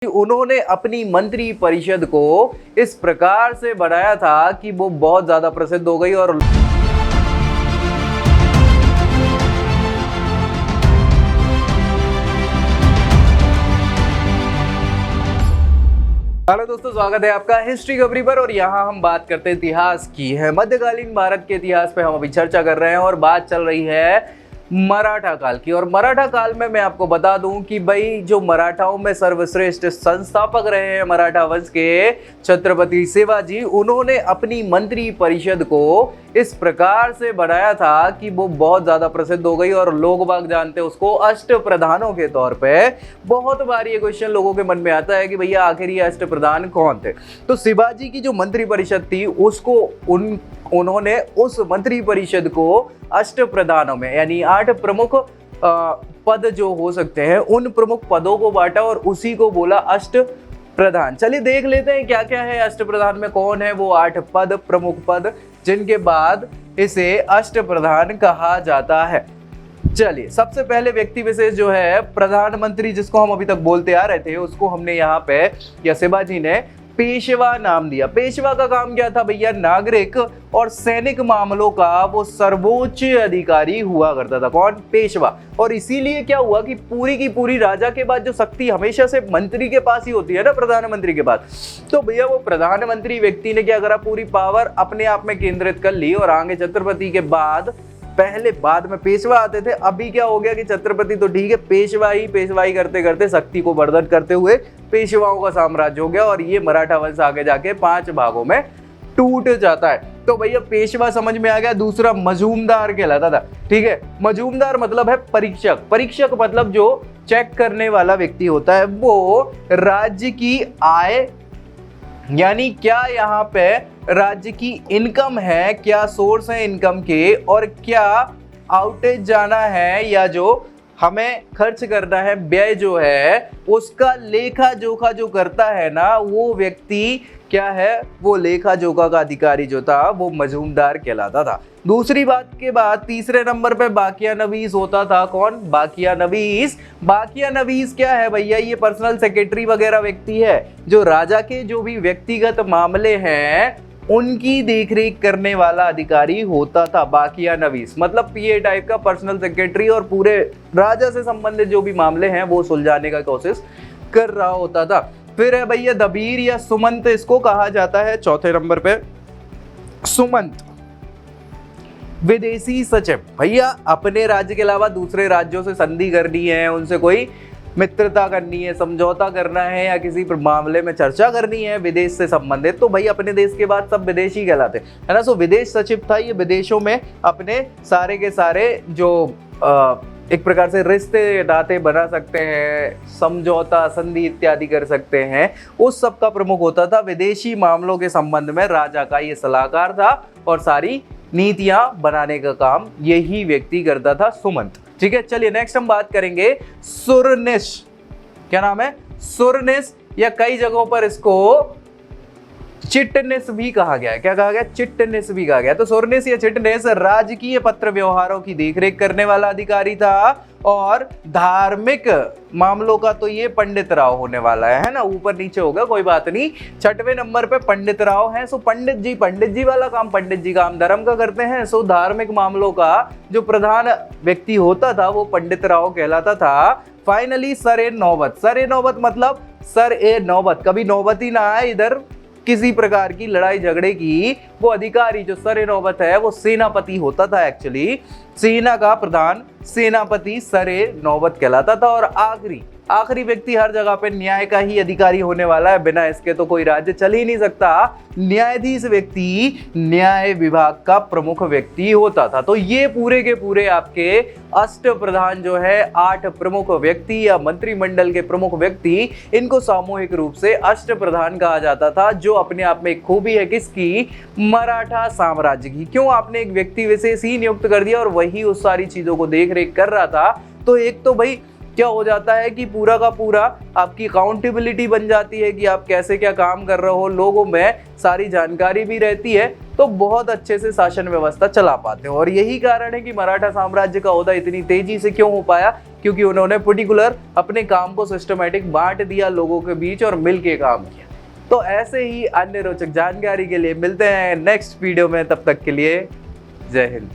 उन्होंने अपनी मंत्री परिषद को इस प्रकार से बनाया था कि वो बहुत ज्यादा प्रसिद्ध हो गई। और हेलो दोस्तों, स्वागत है आपका हिस्ट्री खबरी पर। और यहाँ हम बात करते हैं इतिहास की है। मध्यकालीन भारत के इतिहास पे हम अभी चर्चा कर रहे हैं और बात चल रही है मराठा काल की। और मराठा काल में मैं आपको बता दूं कि भाई जो मराठाओं में सर्वश्रेष्ठ संस्थापक रहे हैं मराठा वंश के छत्रपति शिवाजी, उन्होंने अपनी मंत्री परिषद को इस प्रकार से बनाया था कि वो बहुत ज्यादा प्रसिद्ध हो गई। और लोग बाग जानते हैं उसको अष्ट प्रधानों के तौर पे। बहुत बार ये क्वेश्चन लोगों के मन में आता है कि भैया आखिर ये अष्ट प्रधान कौन थे। तो शिवाजी की जो मंत्री परिषद थी उसको उन्होंने उस मंत्री परिषद को अष्ट प्रधानों में, यानी 8 प्रमुख पद जो हो सकते हैं उन प्रमुख पदों को बांटा और उसी को बोला अष्ट प्रधान। चलिए देख लेते हैं क्या क्या है अष्ट प्रधान में, कौन है वो 8 पद, प्रमुख पद, जिनके बाद इसे अष्ट प्रधान कहा जाता है। चलिए सबसे पहले व्यक्ति विशेष जो है प्रधानमंत्री, जिसको हम अभी तक बोलते आ रहे थे, उसको हमने यहाँ पे या शिवाजी ने पेशवा नाम दिया। पेशवा का काम क्या था भैया? नागरिक और सैनिक मामलों का वो सर्वोच्च अधिकारी हुआ करता था। कौन? पेशवा। और इसीलिए क्या हुआ कि पूरी की पूरी राजा के बाद जो शक्ति हमेशा से मंत्री के पास ही होती है ना, प्रधानमंत्री के पास, तो भैया वो प्रधानमंत्री व्यक्ति ने क्या करा, पूरी पावर अपने आप में केंद्रित कर ली। और आगे छत्रपति के बाद, पहले बाद में पेशवा आते थे, अभी क्या हो गया कि छत्रपति तो ठीक है, पेशवाई करते करते शक्ति को वर्धन करते हुए पेशवाओं का साम्राज्य हो गया। और ये मराठा वंश आगे जाके 5 भागों में टूट जाता है। तो भैया पेशवा समझ में आ गया। दूसरा मजूमदार कहलाता था। ठीक है, मजूमदार मतलब है परीक्षक। परीक्षक मतलब जो चेक करने वाला व्यक्ति होता है, वो राज्य की आय, यानी क्या यहाँ पे राज्य की इनकम है, क्या सोर्स है इनकम के, और क्या आउटेज जाना है या जो हमें खर्च करना है, व्यय जो है, उसका लेखा जोखा जो करता है ना, वो व्यक्ति क्या है, वो लेखा जोखा का अधिकारी जो था वो मजूमदार कहलाता था। दूसरी बात के बाद तीसरे नंबर पे बाकिया नवीस होता था। कौन? बाकिया नवीस। बाकिया नवीस क्या है भैया? ये पर्सनल सेक्रेटरी वगैरह व्यक्ति है, जो राजा के जो भी व्यक्तिगत मामले हैं उनकी देखरेख करने वाला अधिकारी होता था। बाकिया नवीस मतलब पीए टाइप का पर्सनल सेक्रेटरी, और पूरे राजा से संबंधित जो भी मामले हैं वो सुलझाने का कोशिश कर रहा होता था। फिर है भैया दबीर या सुमंत, इसको कहा जाता है चौथे नंबर पे। सुमंत विदेशी सचिव। भैया अपने राज्य के अलावा दूसरे राज्यों से संधि करनी है, उनसे कोई मित्रता करनी है, समझौता करना है, या किसी मामले में चर्चा करनी है विदेश से संबंधित, तो भाई अपने देश के बाद सब विदेशी कहलाते है ना। सो विदेश सचिव था, ये विदेशों में अपने सारे के सारे जो एक प्रकार से रिश्ते नाते बना सकते हैं, समझौता संधि इत्यादि कर सकते हैं, उस सब का प्रमुख होता था। विदेशी मामलों के संबंध में राजा का ये सलाहकार था और सारी नीतियां बनाने का काम यही व्यक्ति करता था, सुमंत। ठीक है, चलिए नेक्स्ट हम बात करेंगे सुरनिश। क्या नाम है? सुरनिश, या कई जगहों पर इसको चिटनिस भी कहा गया है। क्या कहा गया? चिटनिस भी कहा गया। तो सुरनिश या चिटनिस राजकीय पत्र व्यवहारों की देखरेख करने वाला अधिकारी था। और धार्मिक मामलों का तो ये पंडित राव होने वाला है ना, ऊपर नीचे होगा कोई बात नहीं। 6वें नंबर पे पंडित राव हैं। सो पंडित जी वाला काम, पंडित जी काम धर्म का करते हैं। सो धार्मिक मामलों का जो प्रधान व्यक्ति होता था वो पंडित राव कहलाता था। फाइनली सर ए नौबत। सर ए नौबत मतलब सर ए नौबत, कभी नौबत ही ना आए इधर किसी प्रकार की लड़ाई झगड़े की, वो अधिकारी जो सर ए नौबत है वो सेनापति होता था। एक्चुअली सेना का प्रधान सेनापति सर ए नौबत कहलाता था। और आखिरी व्यक्ति हर जगह पे न्याय का ही अधिकारी होने वाला है, बिना इसके तो कोई राज्य चल ही नहीं सकता। न्यायाधीश व्यक्ति न्याय विभाग का प्रमुख व्यक्ति होता था। तो ये पूरे के पूरे आपके अष्ट प्रधान जो है, 8 प्रमुख व्यक्ति या मंत्रिमंडल के प्रमुख व्यक्ति, इनको सामूहिक रूप से अष्ट प्रधान कहा जाता था। जो अपने आप में एक खूबी है किसकी? मराठा साम्राज्य की। क्यों? आपने एक व्यक्ति विशेष ही नियुक्त कर दिया और वही उस सारी चीजों को देख रेख कर रहा था। तो एक तो भाई क्या हो जाता है कि पूरा का पूरा आपकी अकाउंटेबिलिटी बन जाती है कि आप कैसे क्या काम कर रहे हो, लोगों में सारी जानकारी भी रहती है, तो बहुत अच्छे से शासन व्यवस्था चला पाते हो। और यही कारण है कि मराठा साम्राज्य का ओहदा इतनी तेजी से क्यों हो पाया, क्योंकि उन्होंने पर्टिकुलर अपने काम को सिस्टमेटिक बांट दिया लोगों के बीच और मिल के काम किया। तो ऐसे ही अन्य रोचक जानकारी के लिए मिलते हैं नेक्स्ट वीडियो में, तब तक के लिए जय हिंद।